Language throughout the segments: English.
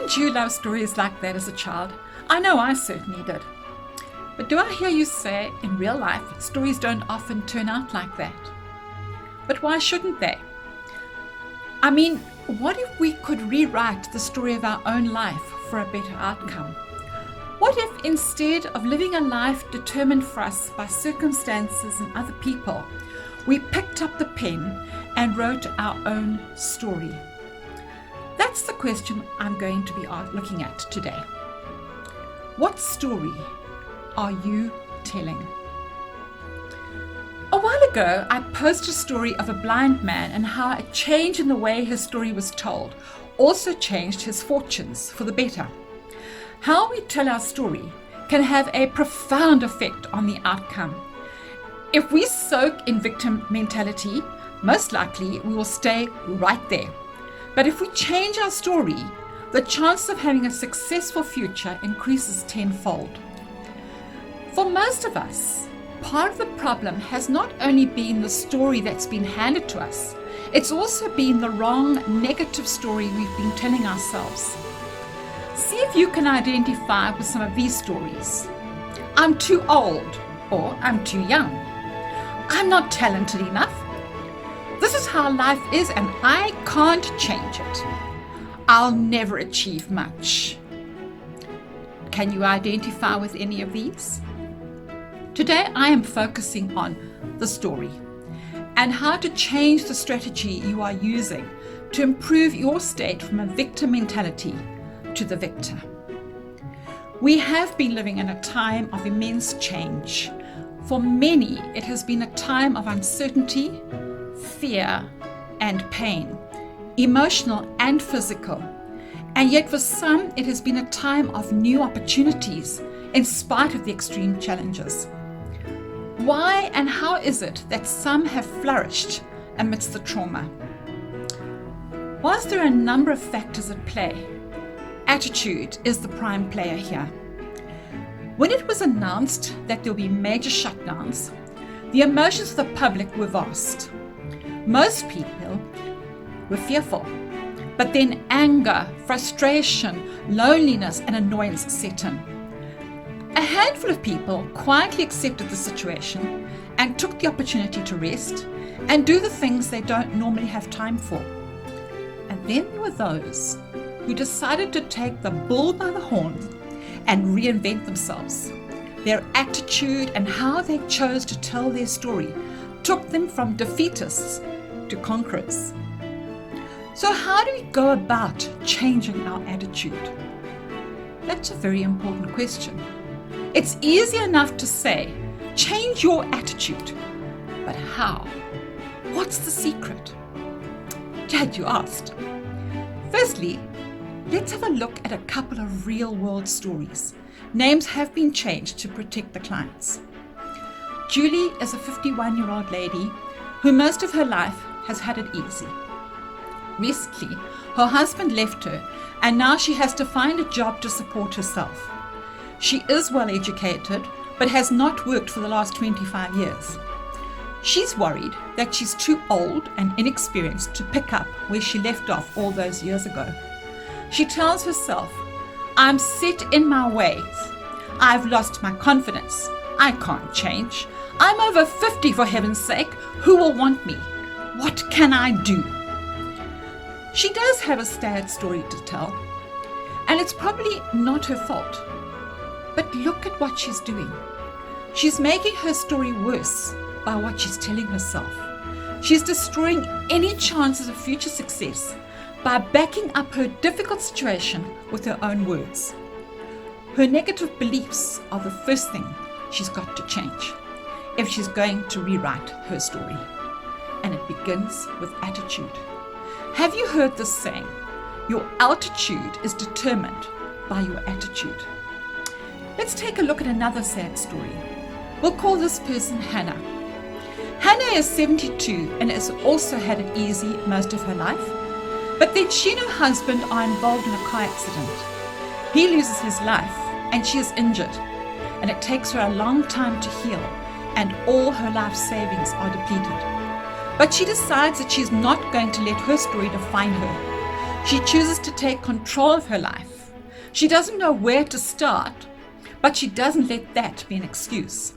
Didn't you love stories like that as a child? I know I certainly did. But do I hear you say, in real life, stories don't often turn out like that? But why shouldn't they? I mean, what if we could rewrite the story of our own life for a better outcome? What if instead of living a life determined for us by circumstances and other people, we picked up the pen and wrote our own story? That's the question I'm going to be looking at today. What story are you telling? A while ago, I posted a story of a blind man and how a change in the way his story was told also changed his fortunes for the better. How we tell our story can have a profound effect on the outcome. If we soak in victim mentality, most likely we will stay right there. But if we change our story, the chance of having a successful future increases tenfold. For most of us, part of the problem has not only been the story that's been handed to us, it's also been the wrong negative story we've been telling ourselves. See if you can identify with some of these stories. I'm too old, or I'm too young. I'm not talented enough. This is how life is and I can't change it. I'll never achieve much. Can you identify with any of these? Today I am focusing on the story and how to change the strategy you are using to improve your state from a victim mentality to the victor. We have been living in a time of immense change. For many, it has been a time of uncertainty, fear, and pain, emotional and physical. And yet for some, it has been a time of new opportunities in spite of the extreme challenges. Why and how is it that some have flourished amidst the trauma? Whilst there are a number of factors at play, attitude is the prime player here. When it was announced that there will be major shutdowns, the emotions of the public were vast. Most people were fearful, but then anger, frustration, loneliness, and annoyance set in. A handful of people quietly accepted the situation and took the opportunity to rest and do the things they don't normally have time for. And then there were those who decided to take the bull by the horns and reinvent themselves. Their attitude and how they chose to tell their story took them from defeatists to conquerors. So how do we go about changing our attitude? That's a very important question. It's easy enough to say, change your attitude. But how? What's the secret? Glad you asked. Firstly, let's have a look at a couple of real-world stories. Names have been changed to protect the clients. Julie is a 51-year-old lady who most of her life has had it easy. Recently, her husband left her and now she has to find a job to support herself. She is well educated but has not worked for the last 25 years. She's worried that she's too old and inexperienced to pick up where she left off all those years ago. She tells herself, I'm set in my ways. I've lost my confidence. I can't change. I'm over 50 for heaven's sake. Who will want me? What can I do? She does have a sad story to tell, and it's probably not her fault. But look at what she's doing. She's making her story worse by what she's telling herself. She's destroying any chances of future success by backing up her difficult situation with her own words. Her negative beliefs are the first thing she's got to change if she's going to rewrite her story. And it begins with attitude. Have you heard this saying? Your altitude is determined by your attitude. Let's take a look at another sad story. We'll call this person Hannah. Hannah is 72 and has also had it easy most of her life. But then she and her husband are involved in a car accident. He loses his life and she is injured. And it takes her a long time to heal and all her life savings are depleted. But she decides that she's not going to let her story define her. She chooses to take control of her life She doesn't know where to start, but she doesn't let that be an excuse.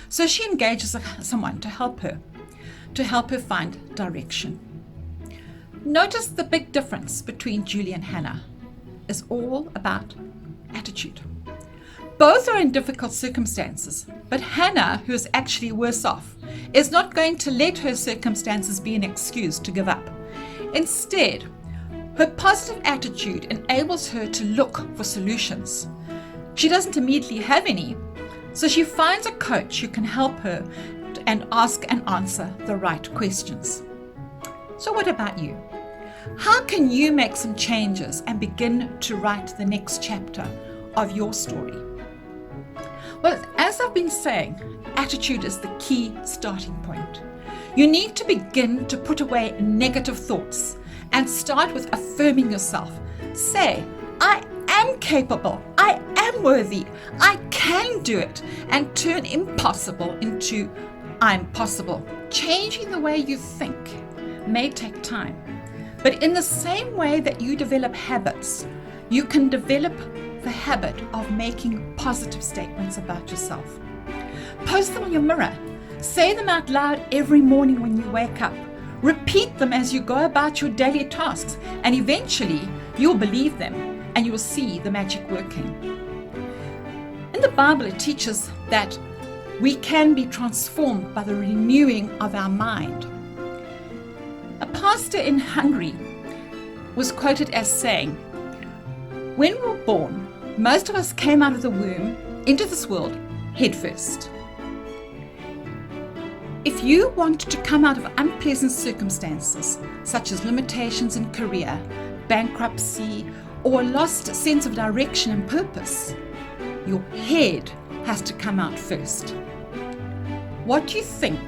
So she engages someone to help her find direction. Notice the big difference between Julie and Hannah is all about attitude. Both are in difficult circumstances, but Hannah, who is actually worse off, is not going to let her circumstances be an excuse to give up. Instead, her positive attitude enables her to look for solutions. She doesn't immediately have any, so she finds a coach who can help her and ask and answer the right questions. So what about you? How can you make some changes and begin to write the next chapter of your story? Well, as I've been saying, attitude is the key starting point. You need to begin to put away negative thoughts and start with affirming yourself. Say, I am capable, I am worthy, I can do it, and turn impossible into I'm possible. Changing the way you think may take time, but in the same way that you develop habits, you can develop the habit of making positive statements about yourself. Post them on your mirror. Say them out loud every morning when you wake up. Repeat them as you go about your daily tasks, and eventually you'll believe them and you will see the magic working. In the Bible, it teaches that we can be transformed by the renewing of our mind. A pastor in Hungary was quoted as saying, "When we were born, most of us came out of the womb into this world head first. If you want to come out of unpleasant circumstances, such as limitations in career, bankruptcy, or a lost sense of direction and purpose, your head has to come out first. What you think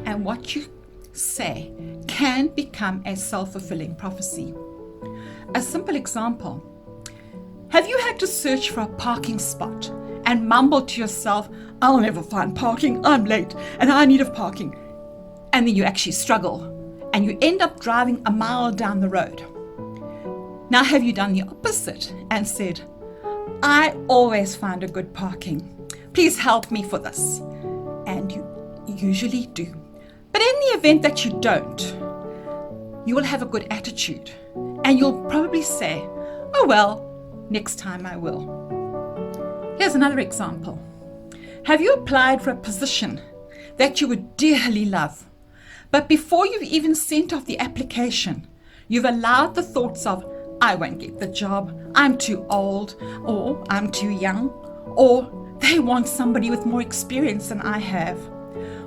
and what you say can become a self-fulfilling prophecy. A simple example. Have you had to search for a parking spot and mumble to yourself, I'll never find parking, I'm late, and I need of parking. And then you actually struggle and you end up driving a mile down the road. Now have you done the opposite and said, I always find a good parking. Please help me for this. And you usually do. But in the event that you don't, you will have a good attitude and you'll probably say, oh well, next time I will. Here's another example. Have you applied for a position that you would dearly love, but before you've even sent off the application, you've allowed the thoughts of, I won't get the job, I'm too old, or I'm too young, or they want somebody with more experience than I have,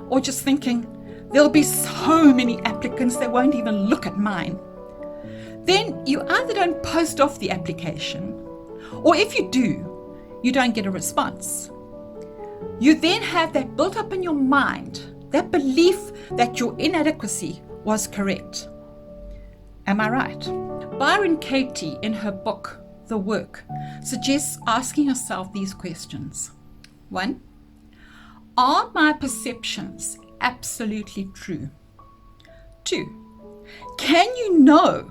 or just thinking, there'll be so many applicants they won't even look at mine. Then you either don't post off the application, or if you do, you don't get a response. You then have that built up in your mind, that belief that your inadequacy was correct. Am I right? Byron Katie, in her book, The Work, suggests asking yourself these questions. 1. Are my perceptions absolutely true? 2. Can you know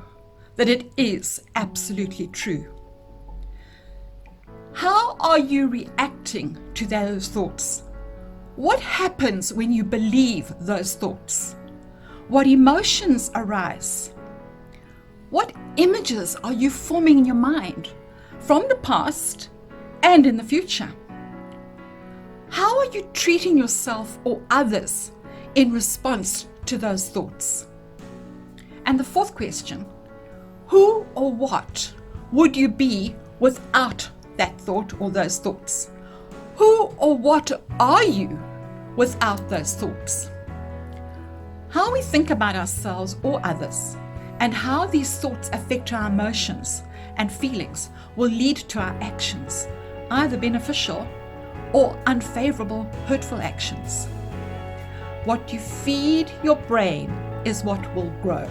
that it is absolutely true? How are you reacting to those thoughts? What happens when you believe those thoughts? What emotions arise? What images are you forming in your mind from the past and in the future? How are you treating yourself or others in response to those thoughts? And the fourth question, who or what would you be without that thought or those thoughts? Who or what are you without those thoughts? How we think about ourselves or others and how these thoughts affect our emotions and feelings will lead to our actions, either beneficial or unfavorable, hurtful actions. What you feed your brain is what will grow.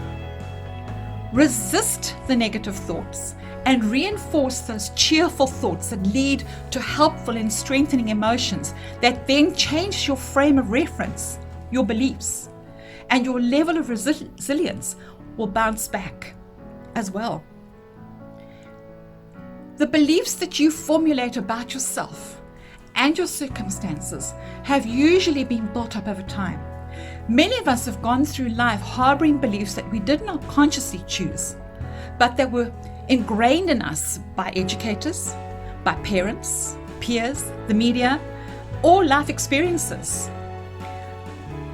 Resist the negative thoughts and reinforce those cheerful thoughts that lead to helpful and strengthening emotions that then change your frame of reference, your beliefs, and your level of resilience will bounce back as well. The beliefs that you formulate about yourself and your circumstances have usually been built up over time. Many of us have gone through life harboring beliefs that we did not consciously choose, but that were ingrained in us by educators, by parents, peers, the media, or life experiences.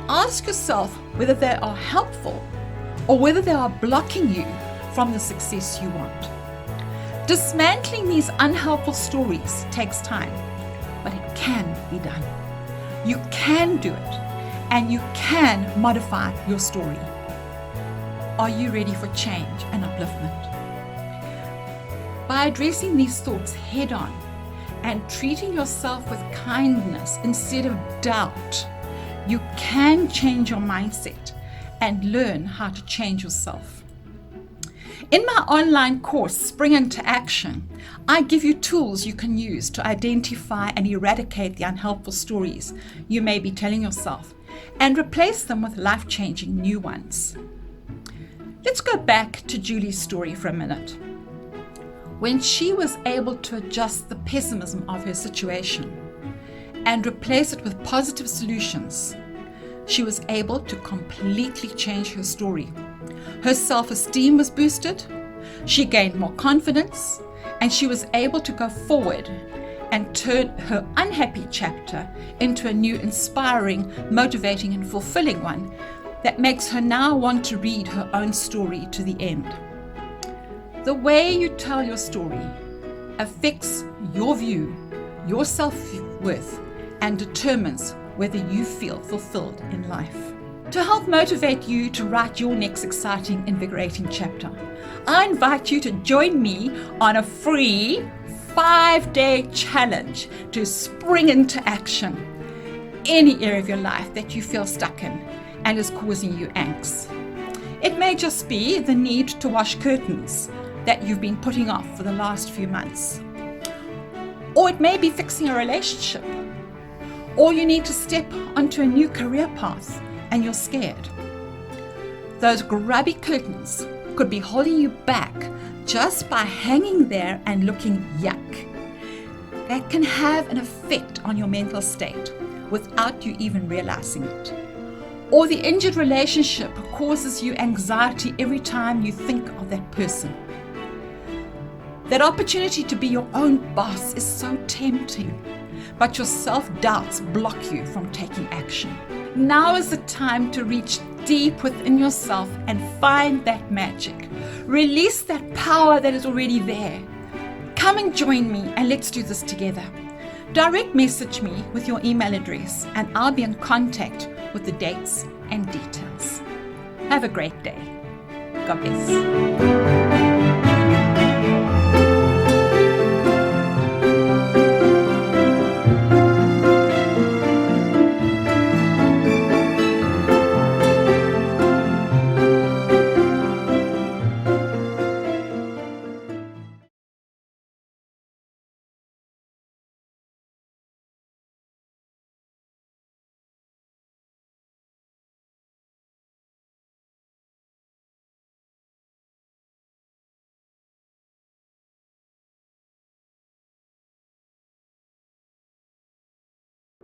Ask yourself whether they are helpful or whether they are blocking you from the success you want. Dismantling these unhelpful stories takes time, but it can be done. You can do it, and you can modify your story. Are you ready for change and upliftment? By addressing these thoughts head on and treating yourself with kindness instead of doubt, you can change your mindset and learn how to change yourself. In my online course, Spring into Action, I give you tools you can use to identify and eradicate the unhelpful stories you may be telling yourself and replace them with life-changing new ones. Let's go back to Julie's story for a minute. When she was able to adjust the pessimism of her situation and replace it with positive solutions, she was able to completely change her story. Her self-esteem was boosted, she gained more confidence, and she was able to go forward and turn her unhappy chapter into a new inspiring, motivating, and fulfilling one that makes her now want to read her own story to the end. The way you tell your story affects your view, your self-worth, and determines whether you feel fulfilled in life. To help motivate you to write your next exciting, invigorating chapter, I invite you to join me on a free 5-day challenge to spring into action any area of your life that you feel stuck in and is causing you angst. It may just be the need to wash curtains that you've been putting off for the last few months. Or it may be fixing a relationship. Or you need to step onto a new career path and you're scared. Those grubby curtains could be holding you back just by hanging there and looking yuck. That can have an effect on your mental state without you even realizing it. Or the injured relationship causes you anxiety every time you think of that person. That opportunity to be your own boss is so tempting, but your self-doubts block you from taking action. Now is the time to reach deep within yourself and find that magic. Release that power that is already there. Come and join me and let's do this together. Direct message me with your email address and I'll be in contact with the dates and details. Have a great day. God bless.